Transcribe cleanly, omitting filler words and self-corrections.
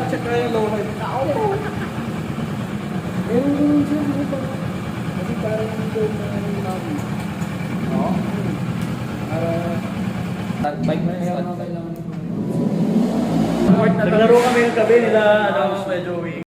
Check na yung low ride. Meron din siya dito. Kasi parang yung gold na yung mami. Oo. Para Bike na kaya yun. mga kailangan. Naglaro kami yung gabi nila, medyo